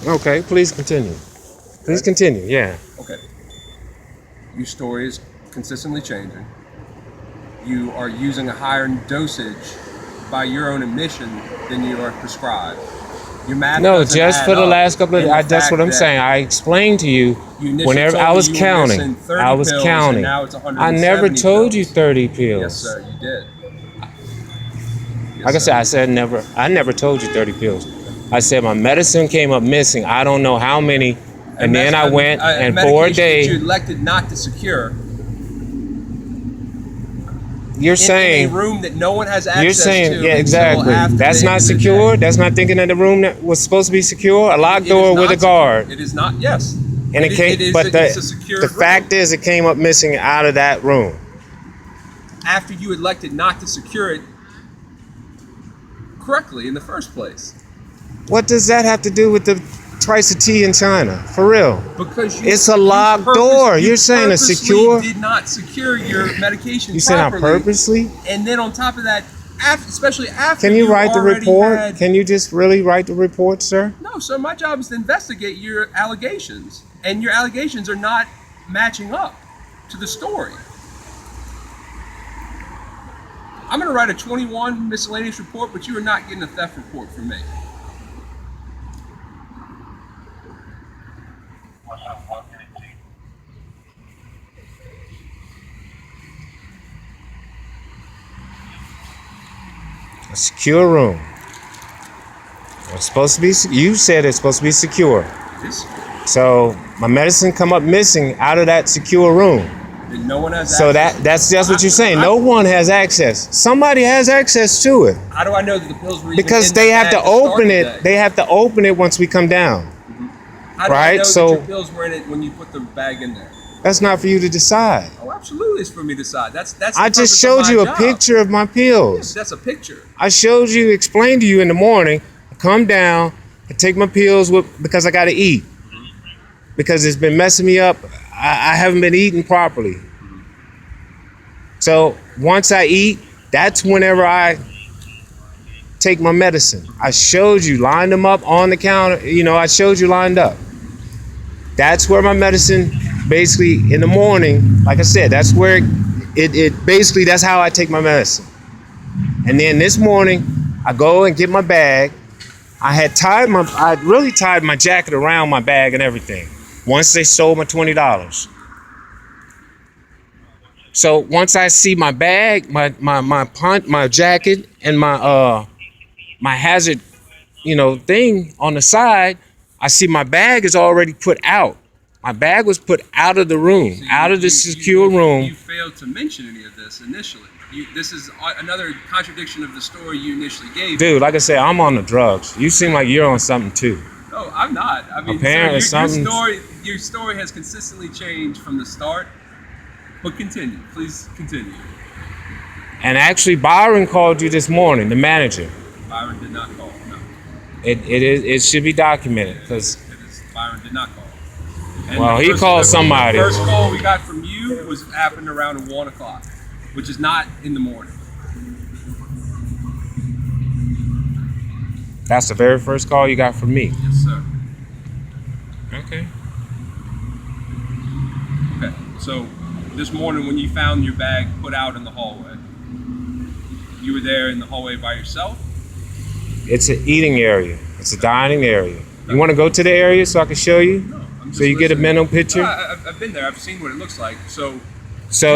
Okay, please continue. Please continue, yeah. Okay. Your story is consistently changing. You are using a higher dosage by your own admission than you are prescribed. Your math No, doesn't just add for the up, last couple of and that's what I'm saying. I explained to you whenever I was counting. I was counting. Now it's 170 I never told you pills. 30 pills. Yes, sir, you did. Yes, Like I said, sir. I never told you 30 pills. I said my medicine came up missing. I don't know how many. And then I went and for a day. That you elected not to secure. You're saying in a room that no one has access to. You're saying, yeah, exactly. That's not secure. That's not thinking that the room that was supposed to be secure. A locked door with a guard. It is not. Yes. And it came, but the fact is, it came up missing out of that room. After you elected not to secure it correctly in the first place. What does that have to do with the price of tea in China? For real? Because it's a locked door. You're saying a secure. You did not secure your medication. You said I purposely. And then on top of that, especially after. Can you write the report? Can you just really write the report, sir? No, sir. My job is to investigate your allegations, and your allegations are not matching up to the story. I'm going to write a 21 miscellaneous report, but you are not getting a theft report from me. A secure room. It's supposed to be. You said it's supposed to be secure. It is secure. So my medicine come up missing out of that secure room. And no one has so access. that's just what you're saying. No one has access. Somebody has access to it. How do I know that the pills were because they have to open it. They have to open it once we come down. Mm-hmm. How do right? I know so that your pills were in it when you put the bag in there? That's not for you to decide. Oh, absolutely, it's for me to decide. That's. I just showed you a picture of my pills. Yes, that's a picture. I showed you, explained to you in the morning. I come down, I take my pills because I got to eat. Because it's been messing me up. I haven't been eating properly. So once I eat, that's whenever I take my medicine. I showed you, lined them up on the counter. You know, I showed you lined up. That's where my medicine, basically in the morning, like I said, that's where it basically, that's how I take my medicine. And then this morning, I go and get my bag. I really tied my jacket around my bag and everything. Once they sold my $20. So once I see my bag, my jacket and my hazard, thing on the side, I see my bag is already put out. My bag was put out of the room, out of the secure room. You failed to mention any of this initially. This is another contradiction of the story you initially gave. Dude, like I said, I'm on the drugs. You seem like you're on something too. No, I'm not. I mean, apparently your story has consistently changed from the start. But continue, please continue. And actually, Byron called you this morning, the manager. Byron did not call. No. It should be documented because Byron did not call. And well, he called somebody. The first call we got from you happened around 1 o'clock, which is not in the morning. That's the very first call you got from me. Yes, sir. Okay. Okay. So this morning when you found your bag put out in the hallway, you were there in the hallway by yourself? It's an eating area. It's a dining area. You want to go to the area so I can show you? No, I'm just so you listening. Get a mental picture? No, I've been there. I've seen what it looks like. So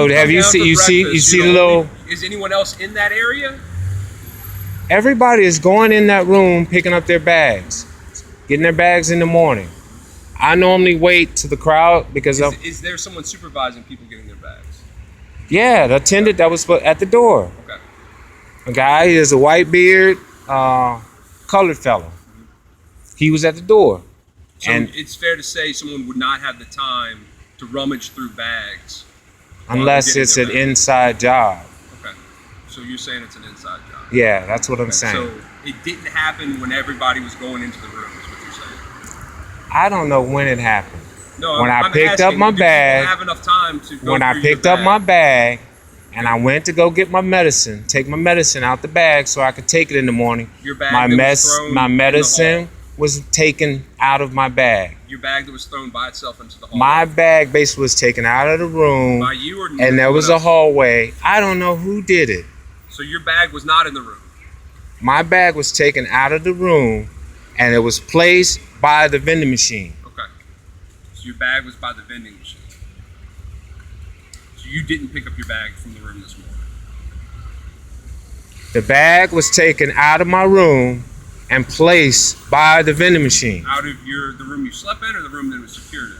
have you seen? You see the little? Is anyone else in that area? Everybody is going in that room, picking up their bags, getting their bags in the morning. I normally wait to the crowd because is there someone supervising people getting their bags? Yeah, the attendant that was at the door. Okay. A guy, he has a white beard, colored fellow. He was at the door. So it's fair to say someone would not have the time to rummage through bags. Unless it's an inside job. Okay. So you're saying it's an inside job? Yeah, that's what I'm saying. So it didn't happen when everybody was going into the room, is what you're saying? I don't know when it happened. No, when I picked up my bag, have enough time to go when I picked up my bag and I went to go get my medicine, take my medicine out the bag so I could take it in the morning. Your bag my medicine was taken out of my bag. Your bag that was thrown by itself into the hallway. My bag basically was taken out of the room. By you or and there was a hallway. I don't know who did it. So your bag was not in the room? My bag was taken out of the room and it was placed by the vending machine. Okay. So your bag was by the vending machine. So you didn't pick up your bag from the room this morning? The bag was taken out of my room and placed by the vending machine. Out of the room you slept in or the room that it was secured in?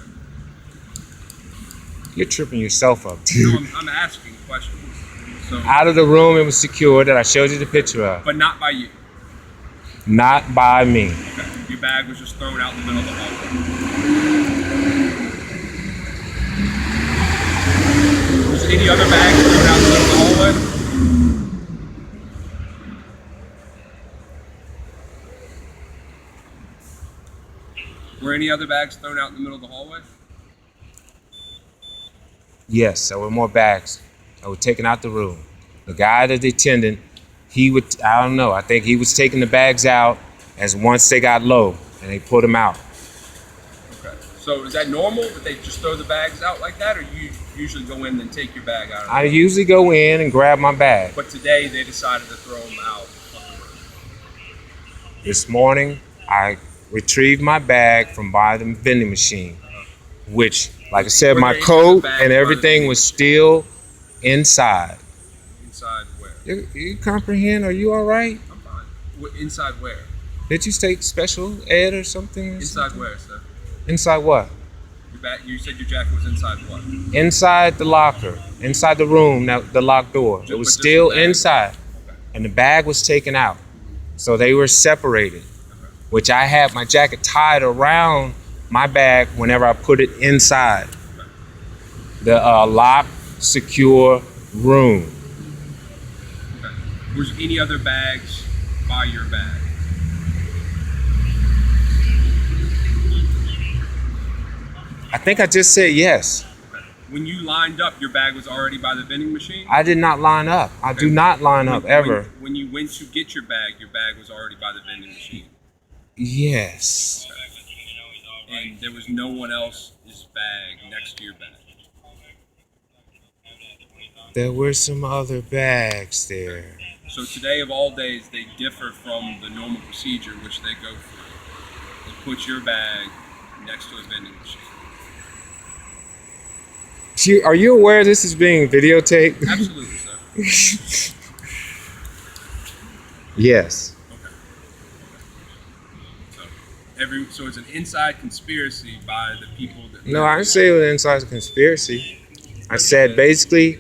You're tripping yourself up, dude. No, I'm asking questions. So, out of the room it was secured that I showed you the picture of. But not by you? Not by me. Okay. Your bag was just thrown out in the middle of the hallway. Was any other bag thrown out in the middle of the hallway? Were any other bags thrown out in the middle of the hallway? Yes, there were more bags that were taken out the room. The guy, the attendant, I don't know, I think he was taking the bags out as once they got low and they put them out. Okay. So is that normal that they just throw the bags out like that, or you usually go in and take your bag out of the room? I usually go in and grab my bag. But today they decided to throw them out of the room. This morning, I retrieved my bag from by the vending machine, which, like I said, my coat and everything was still inside. Inside where? You comprehend? Are you all right? I'm fine. Inside where? Did you take special ed or something? Inside where, sir? Inside what? You said your jacket was inside what? Inside the locker, inside the room, the locked door. It was still inside, and the bag was taken out. So they were separated, which I had my jacket tied around my bag whenever I put it inside the locked, secure room. Okay. Was any other bags by your bag? I think I just said yes. Okay. When you lined up, your bag was already by the vending machine? I did not line up. I do not line up ever. When you went to get your bag was already by the vending machine? Yes. Okay. And there was no one else's bag next to your bag? There were some other bags there. So today of all days, they differ from the normal procedure which they go through. They put your bag next to a vending machine. Are you aware this is being videotaped? Absolutely, sir. Yes. Okay. So it's an inside conspiracy by the people that... No, I didn't say it was an inside conspiracy. I said basically,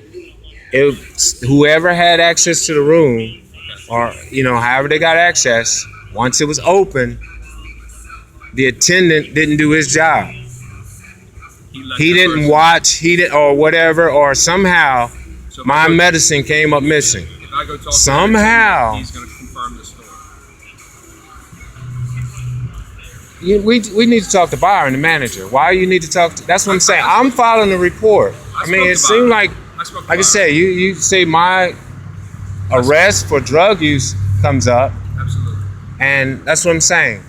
whoever had access to the room, or however they got access, once it was open, the attendant didn't do his job. He didn't watch, or whatever, or somehow my medicine came up missing. If I go talk somehow to him, he's going to confirm the story. We need to talk to Byron, the manager. Why you need to talk to? That's what I'm saying. I'm filing a report. I mean, it seemed like I said, you say my arrest for drug use comes up. Absolutely. And that's what I'm saying.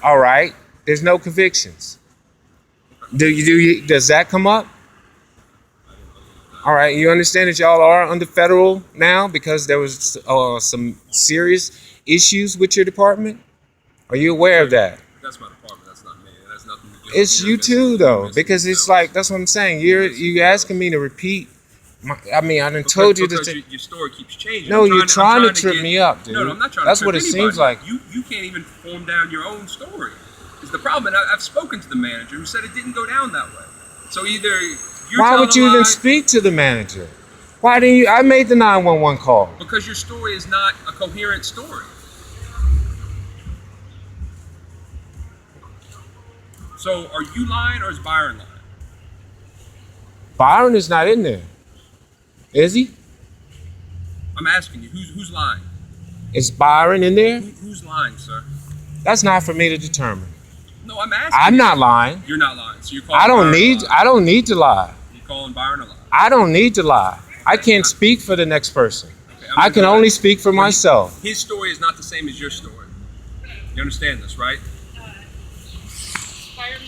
All right, there's no convictions. Does that come up? All right, you understand that y'all are under federal now because there was some serious issues with your department? Are you aware of that? That's my department. That's not me. That's nothing to do with It's you too, though, because it's like, that's what I'm saying. You asking me to repeat. I done told you that your story keeps changing. No, you're trying to trip me up, dude. No, I'm not trying That's to trip what it anybody. seems like. You can't even form down your own story. Is the problem? And I've spoken to the manager who said it didn't go down that way. So either you're Why would you even speak to the manager? Why didn't you? I made the 911 call. Because your story is not a coherent story. So are you lying or is Byron lying? Byron is not in there. Is he? I'm asking you, who's lying? Is Byron in there? Who's lying, sir? That's not for me to determine. No, I'm asking. I'm not lying. You're not lying. So you're calling I don't need to lie. You're calling Byron a lie. I don't need to lie. I can't speak for the next person. Okay, I can only speak for myself. His story is not the same as your story. You understand this, right? Byron